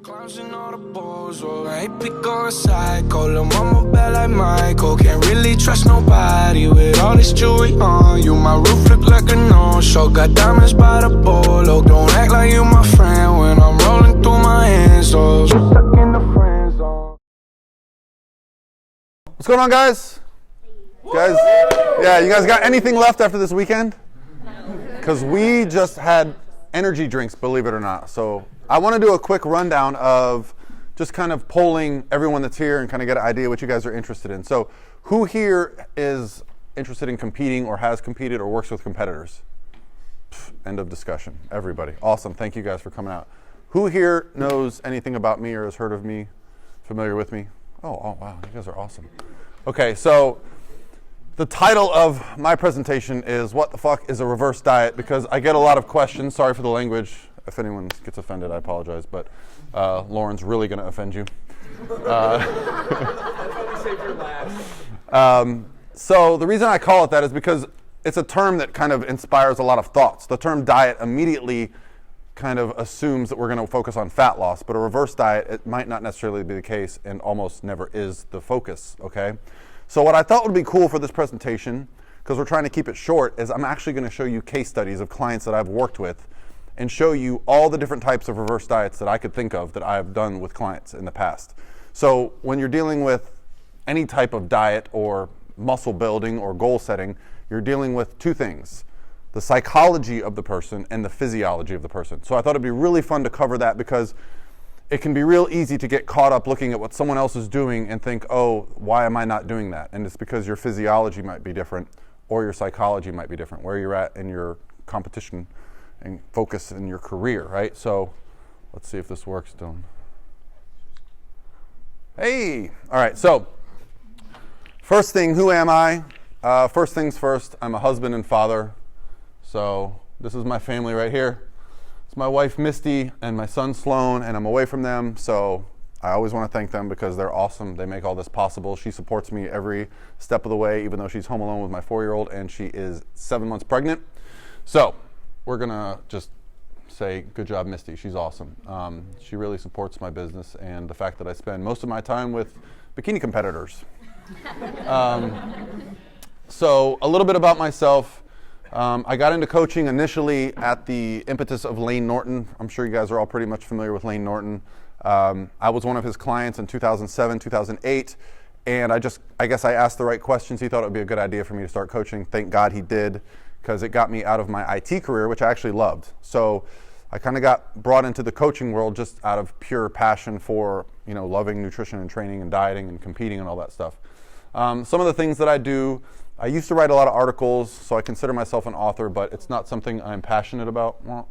Clowns and all the balls, oh, I ain't pick on a psycho. Lil' mama bad like Michael. Can't really trust nobody with all this jewelry on you. My roof look like a no-show. Got diamonds by the bolo. Don't act like you my friend when I'm rolling through my hands, oh. You stuck in the friend zone. What's going on, guys? Guys, yeah, you guys got anything left after this weekend? Because we just had energy drinks, believe it or not. So I want to do a quick rundown of just kind of polling everyone that's here and kind of get an idea what you guys are interested in. So who here is interested in competing or has competed or works with competitors? End of discussion. Everybody. Awesome. Thank you guys for coming out. Who here knows anything about me or has heard of me, familiar with me? Oh wow. You guys are awesome. Okay, so the title of my presentation is What the Fuck is a Reverse Diet? Because I get a lot of questions. Sorry for the language. If anyone gets offended, I apologize. But Lauren's really going to offend you. So the reason I call it that is because it's a term that kind of inspires a lot of thoughts. The term diet immediately kind of assumes that we're going to focus on fat loss. But a reverse diet, it might not necessarily be the case and almost never is the focus, okay? So what I thought would be cool for this presentation, because we're trying to keep it short, is I'm actually going to show you case studies of clients that I've worked with and show you all the different types of reverse diets that I could think of that I've done with clients in the past. So when you're dealing with any type of diet or muscle building or goal setting, you're dealing with two things: the psychology of the person and the physiology of the person. So I thought it'd be really fun to cover that because it can be real easy to get caught up looking at what someone else is doing and think, oh, why am I not doing that? And it's because your physiology might be different or your psychology might be different, where you're at in your competition and focus in your career, right? So let's see if this works, Dylan. Hey, all right, so first thing, who am I? First things first, I'm a husband and father. So this is my family right here. My wife Misty and my son Sloan, and I'm away from them, so I always want to thank them because they're awesome. They make all this possible. She supports me every step of the way, even though she's home alone with my 4-year-old and she is 7 months pregnant. So we're gonna just say good job, Misty. She's awesome. She really supports my business and the fact that I spend most of my time with bikini competitors. So a little bit about myself. I got into coaching initially at the impetus of Lane Norton. I'm sure you guys are all pretty much familiar with Lane Norton. I was one of his clients in 2007, 2008, and I guess I asked the right questions. He thought it would be a good idea for me to start coaching. Thank God he did, because it got me out of my IT career, which I actually loved. So I kind of got brought into the coaching world just out of pure passion for, loving nutrition and training and dieting and competing and all that stuff. Some of the things that I do, I used to write a lot of articles, so I consider myself an author, but it's not something I'm passionate about. Well,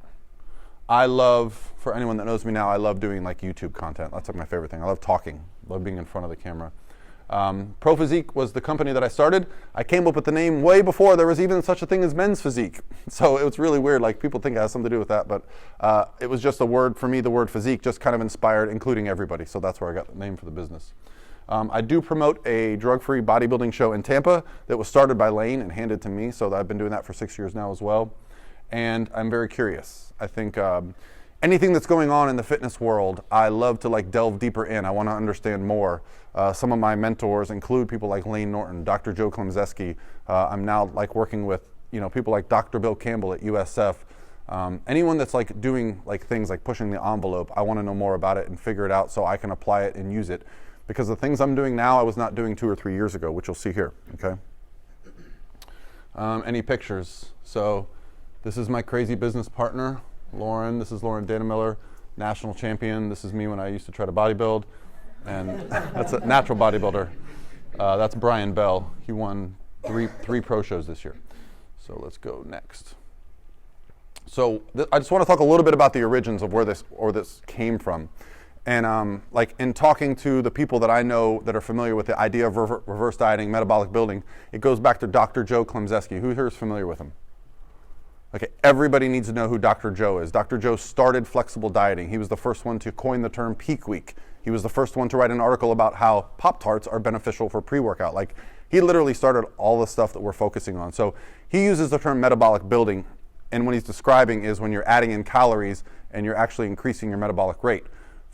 I love, for anyone that knows me now, I love doing like YouTube content. That's like my favorite thing. I love talking, love being in front of the camera. Pro Physique was the company that I started. I came up with the name way before there was even such a thing as Men's Physique. So it was really weird, like people think it has something to do with that, but it was just a word, for me, the word physique just kind of inspired including everybody. So that's where I got the name for the business. I do promote a drug-free bodybuilding show in Tampa that was started by Lane and handed to me, so I've been doing that for 6 years now as well. And I'm very curious. I think anything that's going on in the fitness world, I love to delve deeper in. I want to understand more. Some of my mentors include people like Lane Norton, Dr. Joe Klemczewski. I'm now working with people like Dr. Bill Campbell at USF. Anyone that's doing things like pushing the envelope, I want to know more about it and figure it out so I can apply it and use it. Because the things I'm doing now, I was not doing 2 or 3 years ago, which you'll see here, okay? Any pictures? So this is my crazy business partner, Lauren. This is Lauren Dannemiller, national champion. This is me when I used to try to bodybuild. And that's a natural bodybuilder. That's Brian Bell. He won three pro shows this year. So let's go next. So I just want to talk a little bit about the origins of where this came from. And in talking to the people that I know that are familiar with the idea of reverse dieting, metabolic building, it goes back to Dr. Joe Klemczewski. Who here is familiar with him? Okay, everybody needs to know who Dr. Joe is. Dr. Joe started flexible dieting. He was the first one to coin the term peak week. He was the first one to write an article about how Pop-Tarts are beneficial for pre-workout. He literally started all the stuff that we're focusing on. So he uses the term metabolic building, and what he's describing is when you're adding in calories and you're actually increasing your metabolic rate.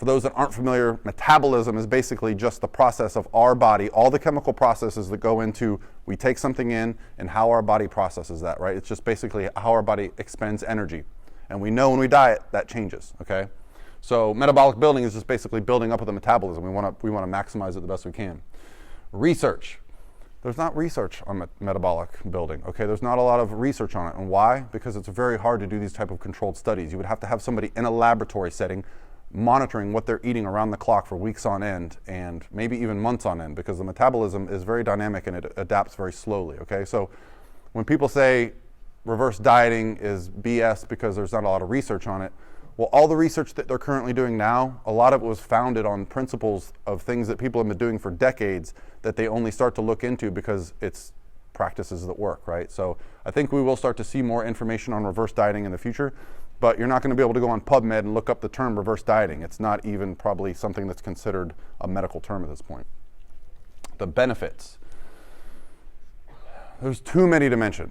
For those that aren't familiar, metabolism is basically just the process of our body, all the chemical processes that go into, we take something in and how our body processes that, right? It's just basically how our body expends energy. And we know when we diet, that changes, okay? So metabolic building is just basically building up of the metabolism. We want to maximize it the best we can. Research. There's not research on metabolic building, okay? There's not a lot of research on it. And why? Because it's very hard to do these type of controlled studies. You would have to have somebody in a laboratory setting monitoring what they're eating around the clock for weeks on end and maybe even months on end, because the metabolism is very dynamic and it adapts very slowly, okay? So when people say reverse dieting is BS because there's not a lot of research on it, well, all the research that they're currently doing now, a lot of it was founded on principles of things that people have been doing for decades that they only start to look into because it's practices that work, right? So I think we will start to see more information on reverse dieting in the future, but you're not going to be able to go on PubMed and look up the term reverse dieting. It's not even probably something that's considered a medical term at this point. The benefits. There's too many to mention,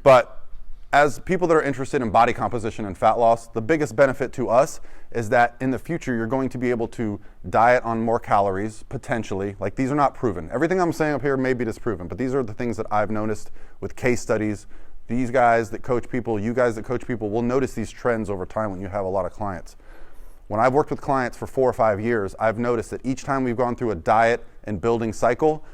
but as people that are interested in body composition and fat loss, the biggest benefit to us is that in the future, you're going to be able to diet on more calories, potentially. Like, these are not proven. Everything I'm saying up here may be disproven, but these are the things that I've noticed with case studies. These guys that coach people, you guys that coach people, will notice these trends over time when you have a lot of clients. When I've worked with clients for 4 or 5 years, I've noticed that each time we've gone through a diet and building cycle,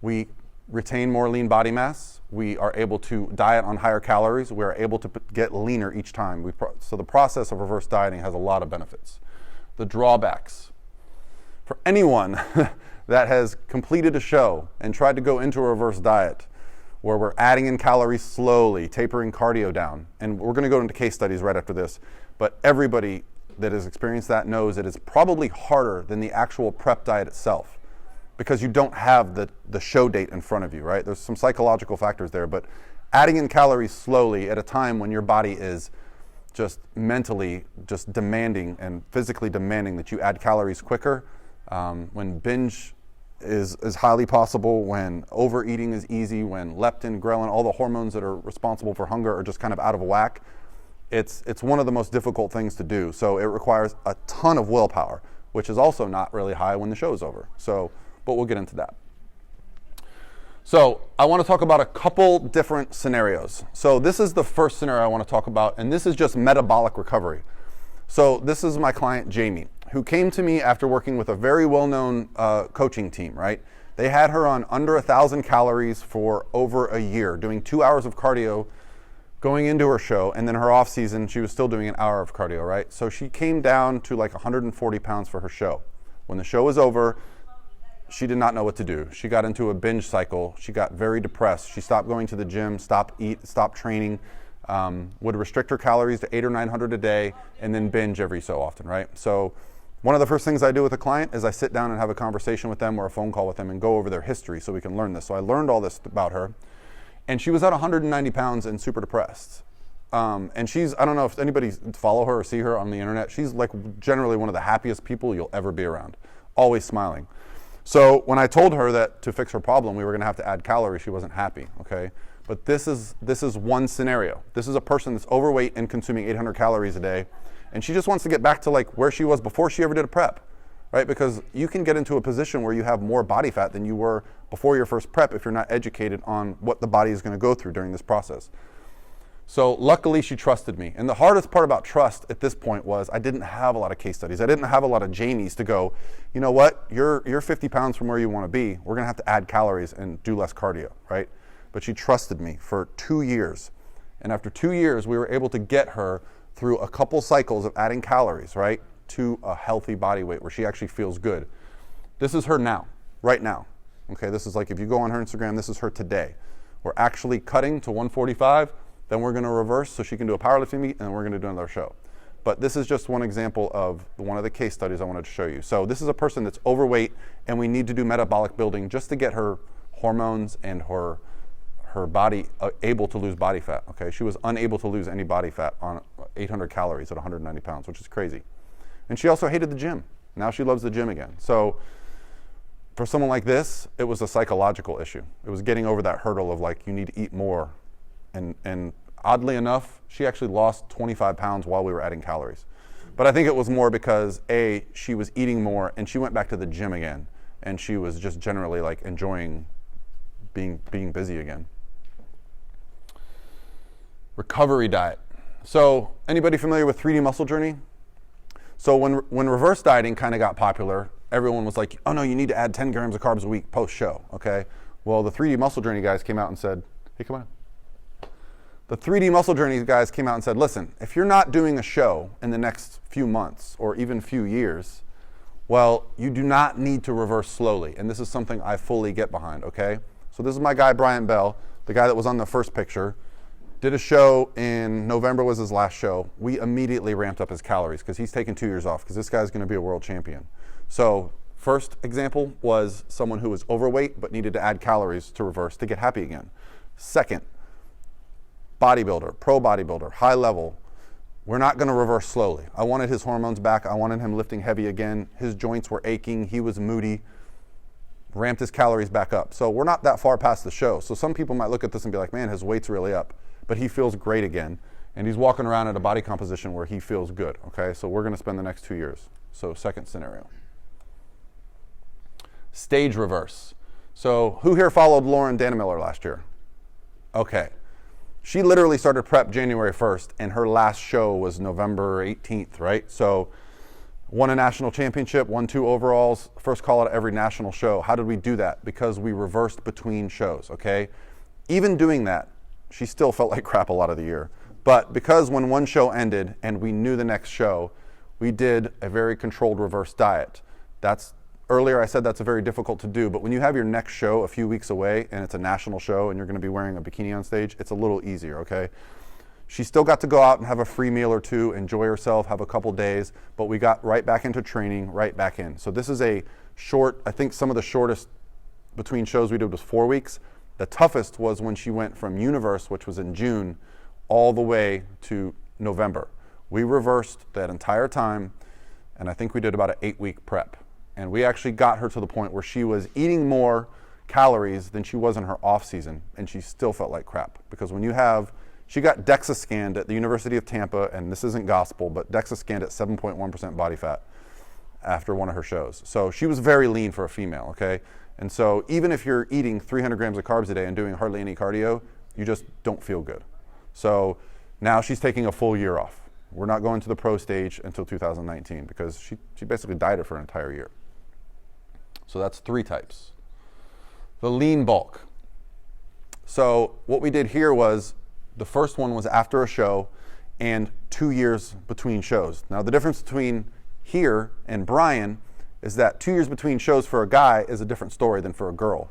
we retain more lean body mass. We are able to diet on higher calories. We are able to get leaner each time. So the process of reverse dieting has a lot of benefits. The drawbacks. For anyone that has completed a show and tried to go into a reverse diet, where we're adding in calories slowly, tapering cardio down, and we're going to go into case studies right after this, but everybody that has experienced that knows it is probably harder than the actual prep diet itself, because you don't have the show date in front of you, right? There's some psychological factors there, but adding in calories slowly at a time when your body is just mentally just demanding and physically demanding that you add calories quicker, when binge is highly possible, when overeating is easy, when leptin, ghrelin, all the hormones that are responsible for hunger are just kind of out of whack, it's one of the most difficult things to do. So it requires a ton of willpower, which is also not really high when the show's over. So, but we'll get into that. So I want to talk about a couple different scenarios. So this is the first scenario I want to talk about, and this is just metabolic recovery. So this is my client, Jamie, who came to me after working with a very well-known coaching team, right? They had her on under 1,000 calories for over a year, doing 2 hours of cardio going into her show, and then her off season, she was still doing an hour of cardio, right? So she came down to like 140 pounds for her show. When the show was over, she did not know what to do. She got into a binge cycle. She got very depressed. She stopped going to the gym, stopped training, would restrict her calories to 800 or 900 a day, and then binge every so often, right? So one of the first things I do with a client is I sit down and have a conversation with them or a phone call with them and go over their history so we can learn this. So I learned all this about her, and she was at 190 pounds and super depressed. And she's, I don't know if anybody follow her or see her on the internet, she's like generally one of the happiest people you'll ever be around, always smiling. So when I told her that to fix her problem, we were gonna have to add calories, she wasn't happy, okay? But this is one scenario. This is a person that's overweight and consuming 800 calories a day, and she just wants to get back to like where she was before she ever did a prep, right? Because you can get into a position where you have more body fat than you were before your first prep if you're not educated on what the body is gonna go through during this process. So luckily she trusted me. And the hardest part about trust at this point was I didn't have a lot of case studies. I didn't have a lot of Jamies to go, you know what, you're 50 pounds from where you wanna be. We're gonna have to add calories and do less cardio, right? But she trusted me for 2 years. And after 2 years, we were able to get her through a couple cycles of adding calories, right, to a healthy body weight where she actually feels good. This is her now, right now. Okay, this is like if you go on her Instagram, this is her today. We're actually cutting to 145, then we're gonna reverse so she can do a powerlifting meet, and then we're gonna do another show. But this is just one example of one of the case studies I wanted to show you. So this is a person that's overweight, and we need to do metabolic building just to get her hormones and her body able to lose body fat, okay? She was unable to lose any body fat on 800 calories at 190 pounds, which is crazy. And she also hated the gym. Now she loves the gym again. So for someone like this, it was a psychological issue. It was getting over that hurdle of like, you need to eat more. And oddly enough, she actually lost 25 pounds while we were adding calories. But I think it was more because A, she was eating more and she went back to the gym again, and she was just generally like enjoying being busy again. Recovery diet. So anybody familiar with 3D Muscle Journey? So when reverse dieting kind of got popular, everyone was like, oh no, you need to add 10 grams of carbs a week post-show, okay? Well, the 3D Muscle Journey guys came out and said, hey, come on. The 3D Muscle Journey guys came out and said, listen, if you're not doing a show in the next few months or even few years, well, you do not need to reverse slowly. And this is something I fully get behind, okay? So this is my guy, Brian Bell, the guy that was on the first picture. Did a show in November, was his last show. We immediately ramped up his calories because he's taken 2 years off because this guy's going to be a world champion. So first example was someone who was overweight but needed to add calories to reverse to get happy again. Second, bodybuilder, pro bodybuilder, high level. We're not going to reverse slowly. I wanted his hormones back. I wanted him lifting heavy again. His joints were aching. He was moody. Ramped his calories back up. So we're not that far past the show. So some people might look at this and be like, man, his weight's really up. But he feels great again. And he's walking around at a body composition where he feels good, okay? So we're going to spend the next 2 years. So second scenario. Stage reverse. So who here followed Lauren Dannemiller last year? Okay. She literally started prep January 1st, and her last show was November 18th, right? So won a national championship, won 2 overalls, first call at every national show. How did we do that? Because we reversed between shows, okay? Even doing that, she still felt like crap a lot of the year. But because when one show ended and we knew the next show, we did a very controlled reverse diet. Earlier I said that's very difficult to do, but when you have your next show a few weeks away and it's a national show and you're going to be wearing a bikini on stage, it's a little easier, okay? She still got to go out and have a free meal or two, enjoy herself, have a couple days, but we got right back into training, right back in. So this is a short, I think some of the shortest between shows we did was 4 weeks. The toughest was when she went from Universe, which was in June, all the way to November. We reversed that entire time, and I think we did about an 8-week prep. And we actually got her to the point where she was eating more calories than she was in her off season, and she still felt like crap. Because when you have, she got DEXA scanned at the University of Tampa, and this isn't gospel, but DEXA scanned at 7.1% body fat after one of her shows. So she was very lean for a female, okay? And so even if you're eating 300 grams of carbs a day and doing hardly any cardio, you just don't feel good. So now she's taking a full year off. We're not going to the pro stage until 2019 because she basically dieted for an entire year. So that's 3 types. The lean bulk. So what we did here was, the first one was after a show and 2 years between shows. Now the difference between here and Brian is that 2 years between shows for a guy is a different story than for a girl.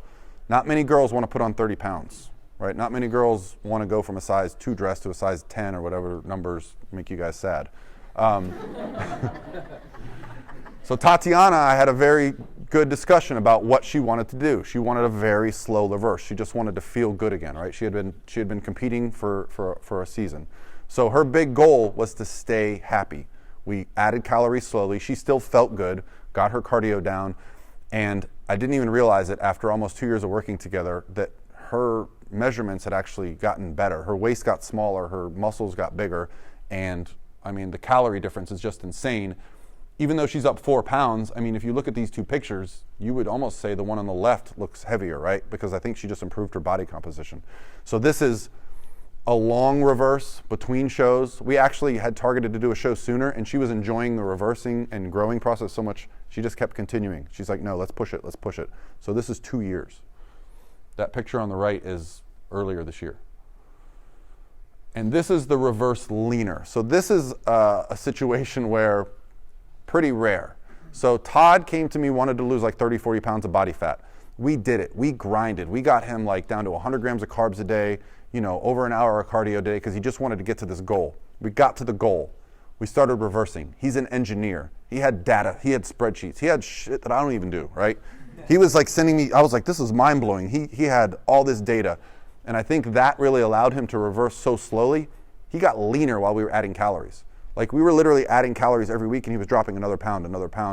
Not many girls want to put on 30 pounds, right? Not many girls want to go from a size 2 dress to a size 10 or whatever numbers make you guys sad. So Tatiana, I had a very good discussion about what she wanted to do. She wanted a very slow reverse. She just wanted to feel good again, right? She had been competing for a season. So her big goal was to stay happy. We added calories slowly. She still felt good, got her cardio down, and I didn't even realize it after almost 2 years of working together that her measurements had actually gotten better. Her waist got smaller, her muscles got bigger, and I mean, the calorie difference is just insane. Even though she's up 4 pounds, I mean, if you look at these 2 pictures, you would almost say the one on the left looks heavier, right? Because I think she just improved her body composition. So this is a long reverse between shows. We actually had targeted to do a show sooner, and she was enjoying the reversing and growing process so much, she just kept continuing. She's like, no, let's push it, let's push it. So this is 2 years. That picture on the right is earlier this year. And this is the reverse leaner. So this is a situation where pretty rare. So Todd came to me, wanted to lose like 30, 40 pounds of body fat. We did it. We grinded. We got him like down to 100 grams of carbs a day, you know, over an hour of cardio a day because he just wanted to get to this goal. We got to the goal. We started reversing. He's an engineer. He had data. He had spreadsheets. He had shit that I don't even do, right? He was like sending me, I was like, this is mind blowing. He had all this data. And I think that really allowed him to reverse so slowly. He got leaner while we were adding calories. Like we were literally adding calories every week and he was dropping another pound.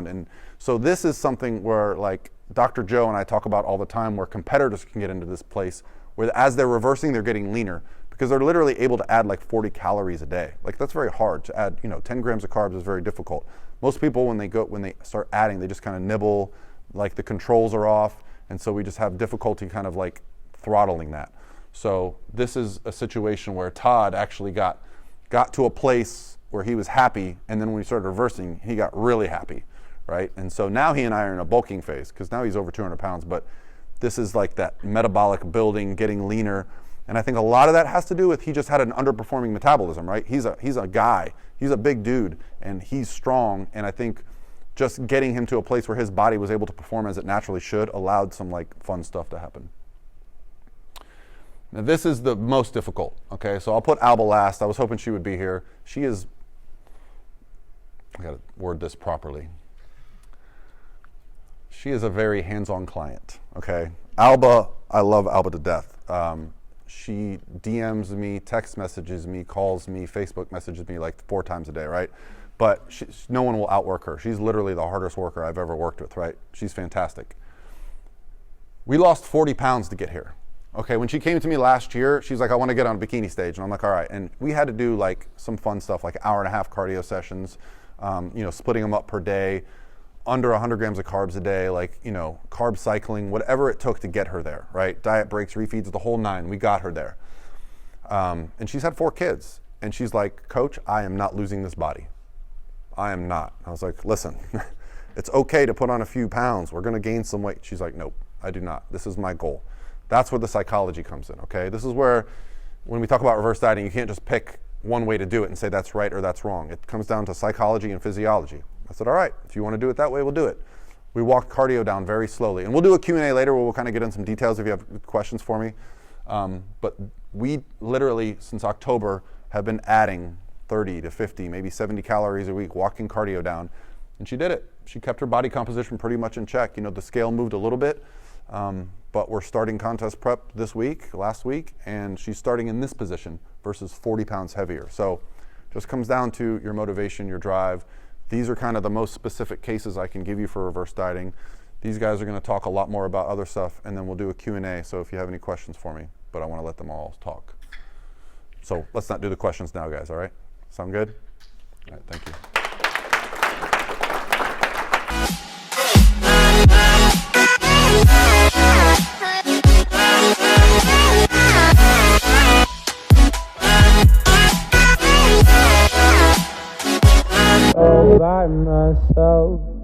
And so this is something where like Dr. Joe and I talk about all the time where competitors can get into this place where as they're reversing, they're getting leaner because they're literally able to add like 40 calories a day. Like that's very hard to add, 10 grams of carbs is very difficult. Most people, when they start adding, they just kind of nibble, like the controls are off, and so we just have difficulty kind of like throttling that. So this is a situation where Todd actually got to a place where he was happy, and then when we started reversing, he got really happy, right? And so now he and I are in a bulking phase, because now he's over 200 pounds, but this is like that metabolic building, getting leaner. And I think a lot of that has to do with he just had an underperforming metabolism, right? He's a guy, he's a big dude, and he's strong. And I think just getting him to a place where his body was able to perform as it naturally should allowed some like fun stuff to happen. Now this is the most difficult, okay? So I'll put Alba last. I was hoping she would be here. She is, I gotta word this properly. She is a very hands-on client, okay? Alba, I love Alba to death. She DMs me, text messages me, calls me, Facebook messages me like 4 times a day, right? But no one will outwork her. She's literally the hardest worker I've ever worked with, right? She's fantastic. We lost 40 pounds to get here. Okay, when she came to me last year, she's like, I want to get on a bikini stage. And I'm like, all right. And we had to do like some fun stuff, like 1.5 hour cardio sessions, splitting them up per day, under 100 grams of carbs a day, like, carb cycling, whatever it took to get her there, right? Diet breaks, refeeds, the whole 9. We got her there. And she's had 4 kids. And she's like, Coach, I am not losing this body. I am not. I was like, listen, it's okay to put on a few pounds. We're going to gain some weight. She's like, nope, I do not. This is my goal. That's where the psychology comes in, okay? This is where, when we talk about reverse dieting, you can't just pick one way to do it and say that's right or that's wrong. It comes down to psychology and physiology. I said, all right, if you want to do it that way, we'll do it. We walked cardio down very slowly. And we'll do a Q&A later where we'll kind of get in some details if you have questions for me. But we literally, since October, have been adding 30 to 50, maybe 70 calories a week, walking cardio down. And she did it. She kept her body composition pretty much in check. The scale moved a little bit, but we're starting contest prep last week, and she's starting in this position versus 40 pounds heavier. So just comes down to your motivation, your drive. These are kind of the most specific cases I can give you for reverse dieting. These guys are going to talk a lot more about other stuff, and then we'll do a Q&A, so if you have any questions for me, but I want to let them all talk. So let's not do the questions now, guys, all right? Sound good? All right, thank you. All by myself.